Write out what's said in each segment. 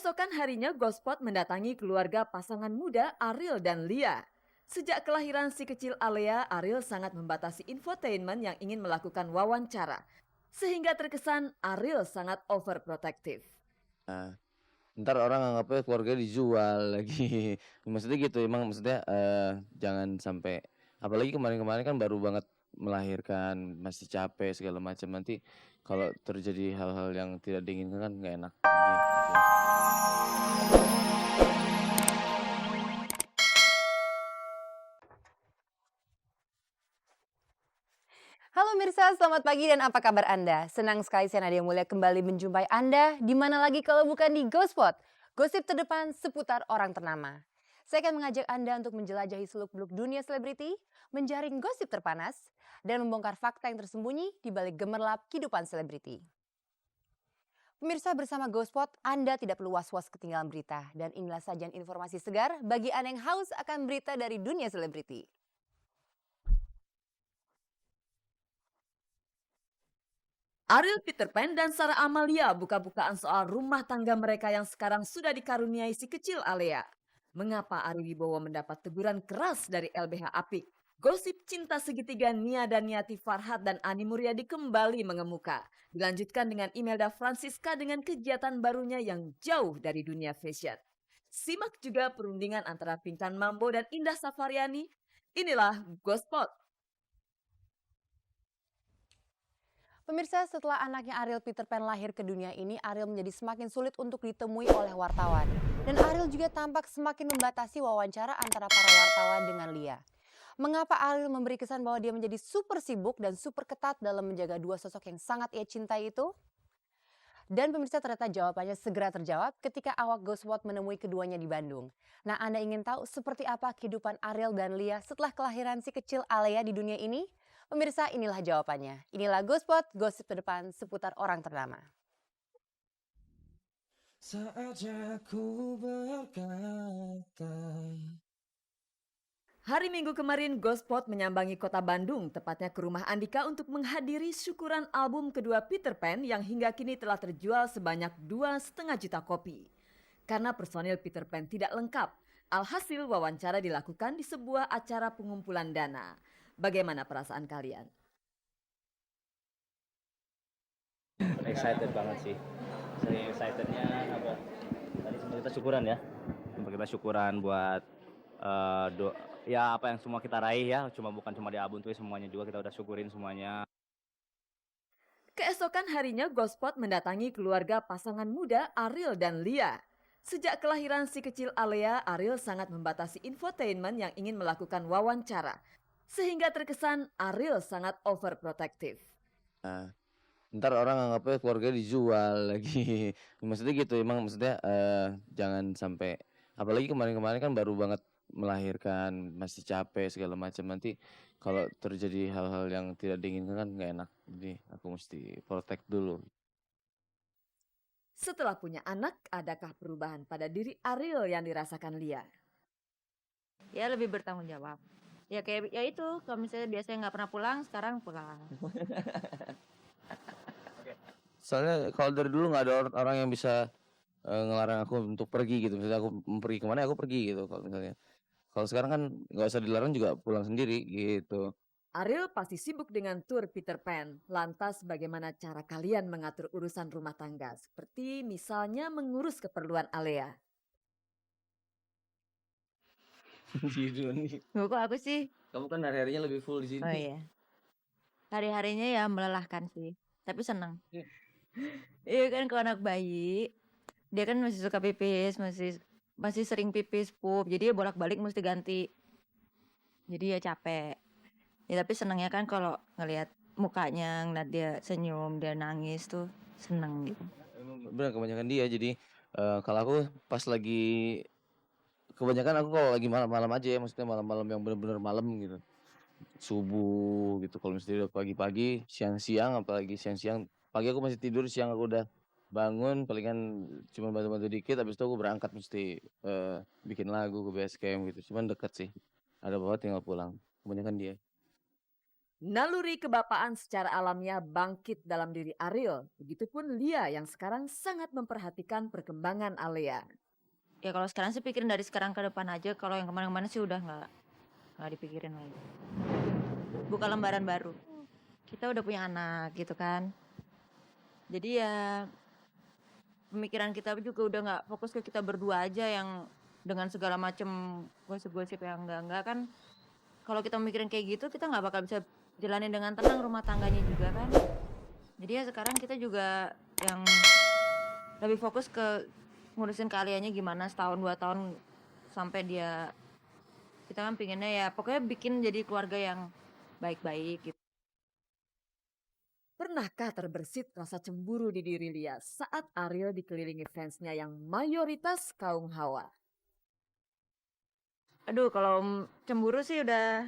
Keesokan harinya Gospot mendatangi keluarga pasangan muda Ariel dan Lia. Sejak kelahiran si kecil Alea, Ariel sangat membatasi infotainment yang ingin melakukan wawancara. Sehingga terkesan Ariel sangat overprotective. Nah, ntar orang anggapnya keluarga dijual lagi. Maksudnya gitu, emang maksudnya jangan sampai, apalagi kemarin-kemarin kan baru banget melahirkan, masih capek segala macam. Nanti kalau terjadi hal-hal yang tidak diinginkan kan nggak enak. Gitu. Halo Mirsa, selamat pagi dan apa kabar Anda? Senang sekali saya Nadia Mulia kembali menjumpai Anda. Di mana lagi kalau bukan di Gospot, gosip terdepan seputar orang ternama. Saya akan mengajak Anda untuk menjelajahi seluk-beluk dunia selebriti, menjaring gosip terpanas, dan membongkar fakta yang tersembunyi di balik gemerlap kehidupan selebriti. Pemirsa, bersama Gospot, Anda tidak perlu was-was ketinggalan berita. Dan inilah sajian informasi segar bagi Anda yang haus akan berita dari dunia selebriti. Ariel Peter Pan dan Sarah Amalia buka-bukaan soal rumah tangga mereka yang sekarang sudah dikaruniai si kecil Alea. Mengapa Ari Wibowo mendapat teguran keras dari LBH Apik? Gosip cinta segitiga Nia dan Niati Farhat dan Ani Muryadi kembali mengemuka. Dilanjutkan dengan Imelda Francisca dengan kegiatan barunya yang jauh dari dunia fashion. Simak juga perundingan antara Pinkan Mambo dan Indah Safariani. Inilah Gospot. Pemirsa, setelah anaknya Ariel Peter Pan lahir ke dunia ini, Ariel menjadi semakin sulit untuk ditemui oleh wartawan. Dan Ariel juga tampak semakin membatasi wawancara antara para wartawan dengan Lia. Mengapa Ariel memberi kesan bahwa dia menjadi super sibuk dan super ketat dalam menjaga dua sosok yang sangat ia cintai itu? Dan pemirsa, ternyata jawabannya segera terjawab ketika awak Ghostwatch menemui keduanya di Bandung. Nah, Anda ingin tahu seperti apa kehidupan Ariel dan Lia setelah kelahiran si kecil Alea di dunia ini? Pemirsa, inilah jawabannya. Inilah Ghostwatch, gosip terdepan seputar orang ternama. Saatnya ku berkata. Hari Minggu kemarin, Gospot menyambangi kota Bandung, tepatnya ke rumah Andika untuk menghadiri syukuran album kedua Peter Pan yang hingga kini telah terjual sebanyak 2,5 juta kopi. Karena personil Peter Pan tidak lengkap, alhasil wawancara dilakukan di sebuah acara pengumpulan dana. Bagaimana perasaan kalian? Excited banget sih. Sering excitednya apa? Tadi sempat kita syukuran ya. Sempat kita syukuran buat ya apa yang semua kita raih ya. Bukan cuma di album tuh, semuanya juga kita udah syukurin semuanya. Keesokan harinya Gospot mendatangi keluarga pasangan muda Ariel dan Lia. Sejak kelahiran si kecil Alea, Ariel sangat membatasi infotainment yang ingin melakukan wawancara. Sehingga terkesan Ariel sangat overprotective. Nah, ntar orang anggapnya keluarga dijual lagi. Maksudnya gitu, emang maksudnya jangan sampai, apalagi kemarin-kemarin kan baru banget melahirkan, masih capek segala macam. Nanti kalau terjadi hal-hal yang tidak diinginkan kan nggak enak. Jadi aku mesti protect dulu. Setelah punya anak, adakah perubahan pada diri Ariel yang dirasakan Lia? Ya lebih bertanggung jawab. Ya kayak ya itu, kalau misalnya biasanya nggak pernah pulang, sekarang pulang. Soalnya kalau dari dulu nggak ada orang yang bisa ngelarang aku untuk pergi gitu. Misalnya aku mau pergi kemana aku pergi gitu. Kalau misalnya, kalau sekarang kan nggak usah dilarang juga pulang sendiri gitu. Ariel pasti sibuk dengan tur Peter Pan. Lantas bagaimana cara kalian mengatur urusan rumah tangga? Seperti misalnya mengurus keperluan Alea. Gitu nih. Kok aku sih, Kamu kan hari-harinya lebih full di sini. oh iya, hari-harinya ya melelahkan sih, tapi senang. Iya kan kalau anak bayi, dia kan masih suka pipis, masih sering pipis pup, jadi ya bolak-balik mesti ganti. Jadi ya capek. Ya tapi senangnya kan kalau ngelihat mukanya, ngeliat dia senyum, dia nangis tuh seneng gitu. Bener kebanyakan dia. Jadi kalau aku pas lagi, kebanyakan aku kalau lagi malam-malam aja ya, maksudnya malam-malam yang bener-bener malam gitu, subuh gitu. Kalau misalnya udah pagi-pagi, siang-siang, apalagi siang-siang, pagi aku masih tidur, siang aku udah bangun, palingan cuma bantu-bantu dikit, habis itu aku berangkat mesti bikin lagu ke base camp gitu. Cuman deket sih, ada bawa tinggal pulang, kebanyakan dia. Naluri kebapaan secara alamiah bangkit dalam diri Ariel. Begitupun Lia yang sekarang sangat memperhatikan perkembangan Alea. Ya kalau sekarang sih pikirin dari sekarang ke depan aja. Kalau yang kemarin-kemarin sih udah nggak dipikirin lagi. Buka lembaran baru. Kita udah punya anak gitu kan. Jadi ya pemikiran kita juga udah nggak fokus ke kita berdua aja yang dengan segala macam gosip-gosip yang enggak kan. Kalau kita mikirin kayak gitu kita nggak bakal bisa jalanin dengan tenang rumah tangganya juga kan. Jadi ya sekarang kita juga yang lebih fokus ke ngurusin keahliannya gimana setahun 2 tahun sampai dia, kita kan pinginnya ya pokoknya bikin jadi keluarga yang baik-baik gitu. Pernahkah terbersit rasa cemburu di diri Lia saat Ariel dikelilingi fansnya yang mayoritas kaum Hawa? Aduh kalau cemburu sih udah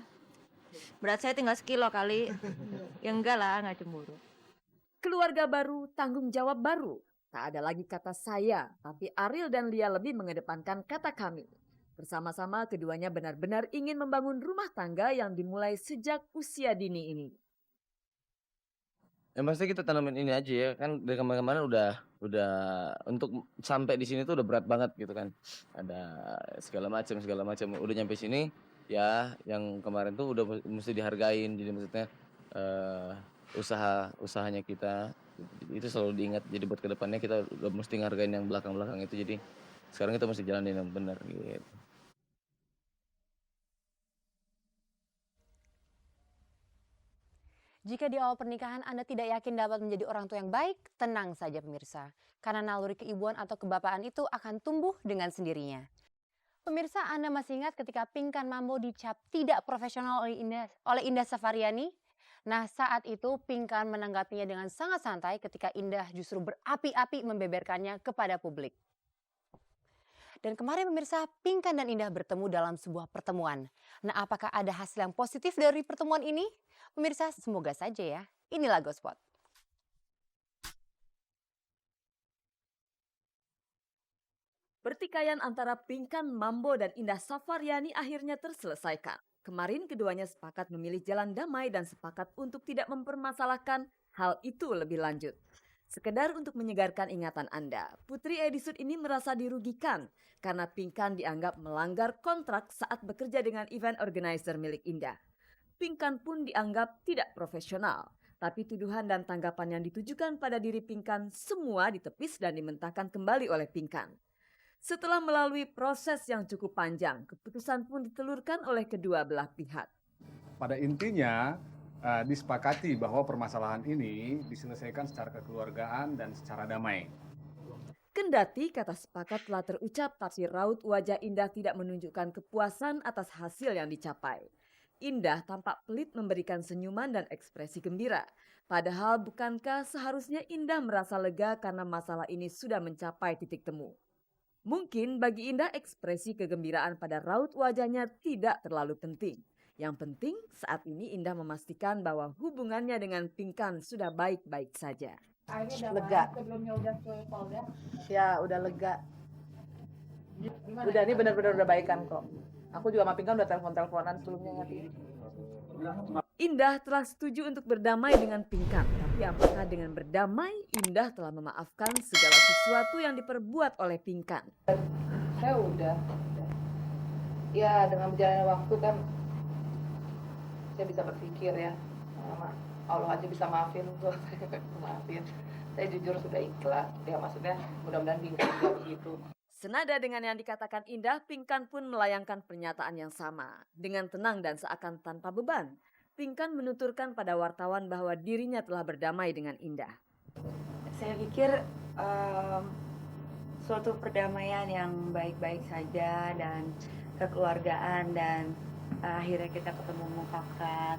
berat saya tinggal sekilo kali. Ya enggak lah, nggak cemburu. Keluarga baru, tanggung jawab baru. Tak ada lagi kata saya, tapi Ariel dan Lia lebih mengedepankan kata kami. Bersama-sama keduanya benar-benar ingin membangun rumah tangga yang dimulai sejak usia dini ini. Yang pasti kita tanamin ini aja ya, kan dari kemarin-kemarin udah untuk sampai di sini tuh udah berat banget gitu kan. Ada segala macam. Udah nyampe sini ya yang kemarin tuh udah mesti dihargain. Jadi maksudnya usahanya kita itu selalu diingat. Jadi buat kedepannya kita udah mesti ngehargain yang belakang-belakang itu. Jadi sekarang kita mesti jalanin yang benar gitu. Jika di awal pernikahan Anda tidak yakin dapat menjadi orang tua yang baik, tenang saja pemirsa. Karena naluri keibuan atau kebapaan itu akan tumbuh dengan sendirinya. Pemirsa, Anda masih ingat ketika Pinkan Mambo dicap tidak profesional oleh Indah Safariani? Nah, saat itu Pinkan menanggapinya dengan sangat santai ketika Indah justru berapi-api membeberkannya kepada publik. Dan kemarin pemirsa, Pinkan dan Indah bertemu dalam sebuah pertemuan. Nah, apakah ada hasil yang positif dari pertemuan ini? Pemirsa, semoga saja ya. Inilah Gospot. Pertikaian antara Pinkan Mambo dan Indah Safariani akhirnya terselesaikan. Kemarin keduanya sepakat memilih jalan damai dan sepakat untuk tidak mempermasalahkan hal itu lebih lanjut. Sekedar untuk menyegarkan ingatan Anda, Putri Edisut ini merasa dirugikan karena Pinkan dianggap melanggar kontrak saat bekerja dengan event organizer milik Indah. Pinkan pun dianggap tidak profesional, tapi tuduhan dan tanggapan yang ditujukan pada diri Pinkan semua ditepis dan dimentahkan kembali oleh Pinkan. Setelah melalui proses yang cukup panjang, keputusan pun ditelurkan oleh kedua belah pihak. Pada intinya, disepakati bahwa permasalahan ini diselesaikan secara kekeluargaan dan secara damai. Kendati kata sepakat telah terucap, tapi raut wajah Indah tidak menunjukkan kepuasan atas hasil yang dicapai. Indah tampak pelit memberikan senyuman dan ekspresi gembira. Padahal bukankah seharusnya Indah merasa lega karena masalah ini sudah mencapai titik temu? Mungkin bagi Indah ekspresi kegembiraan pada raut wajahnya tidak terlalu penting. Yang penting saat ini Indah memastikan bahwa hubungannya dengan Pinkan sudah baik-baik saja. Lega. Sebelumnya udah ke Polda? Ya udah lega. Udah ini benar-benar udah baikan kok. Aku juga sama Pinkan udah telepon-teleponan sebelumnya ngerti. Indah telah setuju untuk berdamai dengan Pinkan. Tapi apakah dengan berdamai Indah telah memaafkan segala sesuatu yang diperbuat oleh Pinkan? Saya udah. Ya dengan berjalannya waktu kan saya bisa berpikir ya. Allah aja bisa maafin kok. Maafin. Saya jujur sudah ikhlas. Ya maksudnya mudah-mudahan Pinkan juga begitu. Senada dengan yang dikatakan Indah, Pinkan pun melayangkan pernyataan yang sama. Dengan tenang dan seakan tanpa beban, Pinkan menuturkan pada wartawan bahwa dirinya telah berdamai dengan Indah. Saya pikir suatu perdamaian yang baik-baik saja dan kekeluargaan dan akhirnya kita ketemu mufakat.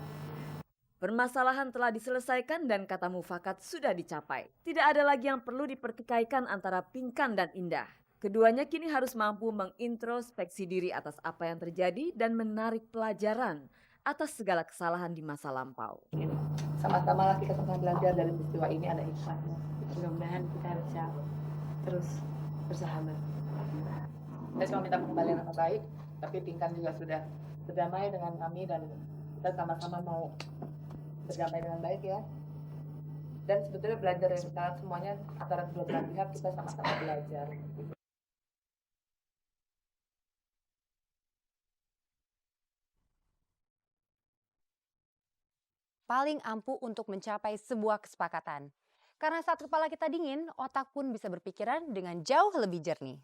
Permasalahan telah diselesaikan dan kata mufakat sudah dicapai. Tidak ada lagi yang perlu dipertikaikan antara Pinkan dan Indah. Keduanya kini harus mampu mengintrospeksi diri atas apa yang terjadi dan menarik pelajaran atas segala kesalahan di masa lampau. Sama-sama lah kita sama belajar dari peristiwa ini, ada hikmahnya. Mudah-mudahan kita bisa terus bersahabat. Saya cuma minta pengembalian yang baik, tapi Pinkan juga sudah berdamai dengan kami dan kita sama-sama mau berdamai dengan baik ya. Dan sebetulnya belajar dari sekarang semuanya antara kedua belah pihak kita sama-sama belajar. Paling ampuh untuk mencapai sebuah kesepakatan. Karena saat kepala kita dingin, otak pun bisa berpikiran dengan jauh lebih jernih.